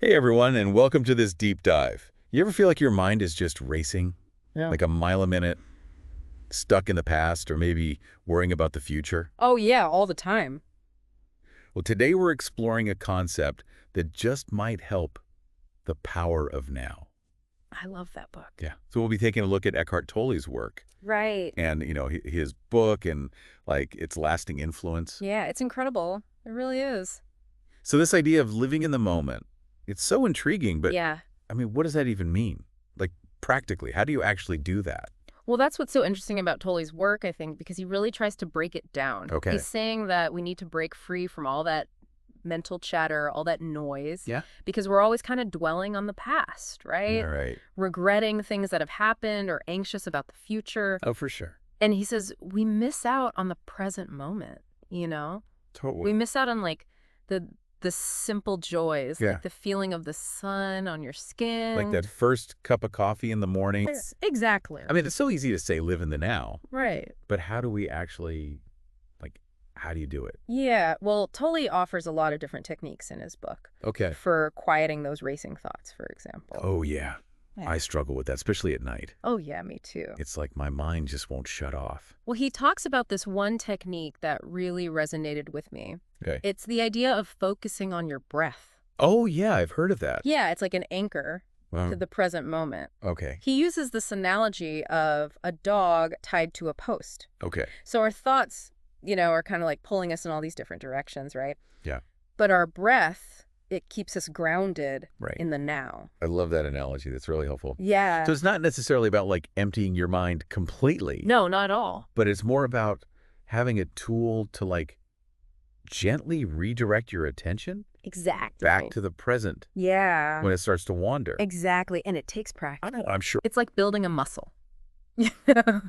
Hey everyone, and welcome to this deep dive. You ever feel like your mind is just racing, Yeah. like a mile a minute, stuck in the past, or maybe worrying about the future? Oh, yeah, all the time. Well, today we're exploring a concept that just might help: the power of now. I love that book. Yeah. So we'll be taking a look at Eckhart Tolle's work Right. and, his book and like its lasting influence. Yeah, it's incredible. It really is. So this idea of living in the moment, it's so intriguing, but Yeah. I mean, what does that even mean? Like practically, how do you actually do that? Well, that's what's so interesting about Tolle's work, I think, because he really tries to break it down. Okay. He's saying that we need to break free from all that mental chatter, all that noise, Yeah. because we're always kind of dwelling on the past, right? All right. Regretting things that have happened or anxious about the future. Oh, for sure. And he says we miss out on the present moment, you know? Totally. We miss out on like the simple joys, Yeah. like the feeling of the sun on your skin. Like that first cup of coffee in the morning. Exactly. I mean, it's so easy to say live in the now, Right. but how do we actually, how do you do it? Yeah. Well, Tolle offers a lot of different techniques in his book Okay. for quieting those racing thoughts, for example. Oh, yeah. Yeah. I struggle with that, especially at night. Oh, yeah, me too. It's like my mind just won't shut off. Well, he talks about this one technique that really resonated with me. Okay. It's the idea of focusing on your breath. Oh, yeah, I've heard of that. Yeah, it's like an anchor Wow. to the present moment. Okay. He uses this analogy of a dog tied to a post. Okay. So our thoughts, are kind of like pulling us in all these different directions, right? Yeah. But our breath, it keeps us grounded Right. in the now. I love that analogy. That's really helpful. Yeah. So it's not necessarily about like emptying your mind completely. No, not at all. But it's more about having a tool to like gently redirect your attention Exactly. back to the present Yeah. when it starts to wander. Exactly. And it takes practice. I'm sure. It's like building a muscle.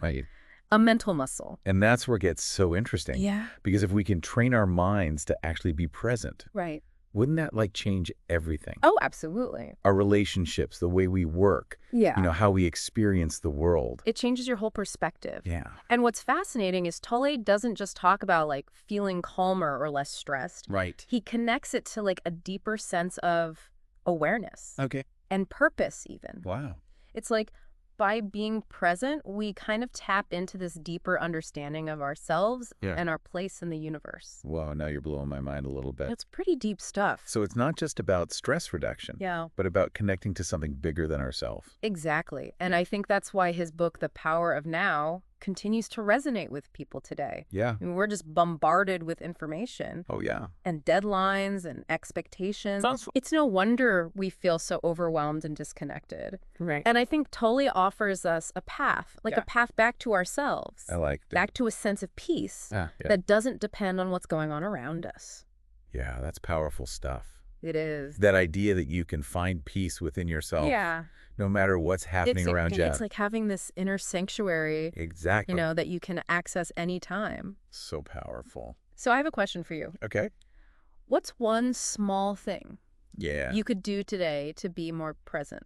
Right. A mental muscle. And that's where it gets so interesting. Yeah. Because if we can train our minds to actually be present, Right. wouldn't that like change everything? Oh, absolutely. Our relationships, the way we work, Yeah. how we experience the world. It changes your whole perspective. Yeah. And what's fascinating is Tolle doesn't just talk about like feeling calmer or less stressed. Right. He connects it to like a deeper sense of awareness Okay. and purpose even. Wow. It's like by being present, we kind of tap into this deeper understanding of ourselves Yeah. and our place in the universe. Wow, now you're blowing my mind a little bit. It's pretty deep stuff. So it's not just about stress reduction, Yeah, but about connecting to something bigger than ourselves. exactly. And I think that's why his book, The Power of Now, continues to resonate with people today. Yeah. I mean, we're just bombarded with information Oh, yeah. and deadlines and expectations. Sounds It's no wonder we feel so overwhelmed and disconnected. Right. And I think Tolle offers us a path, like Yeah. a path back to ourselves, I like that. back to a sense of peace Yeah. that doesn't depend on what's going on around us. Yeah, that's powerful stuff. It is. That idea that you can find peace within yourself, Yeah. no matter what's happening around you. It's like having this inner sanctuary, Exactly. that you can access anytime. So powerful. So I have a question for you. Okay. What's one small thing Yeah. you could do today to be more present?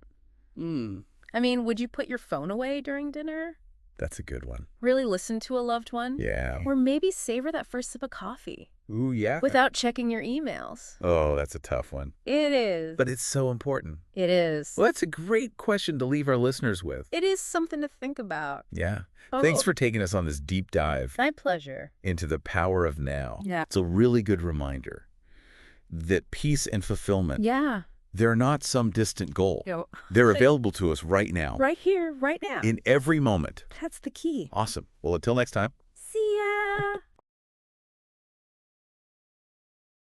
Mm. I mean, would you put your phone away during dinner? That's a good one. Really listen to a loved one? Yeah. Or maybe savor that first sip of coffee Ooh, yeah. without checking your emails. Oh, that's a tough one. It is. But it's so important. It is. Well, that's a great question to leave our listeners with. It is something to think about. Yeah. Oh. Thanks for taking us on this deep dive My pleasure. into the power of now. Yeah. It's a really good reminder that peace and fulfillment, Yeah. they're not some distant goal. They're available to us right now, Right here, right now. in every moment. That's the key. Awesome. Well, until next time.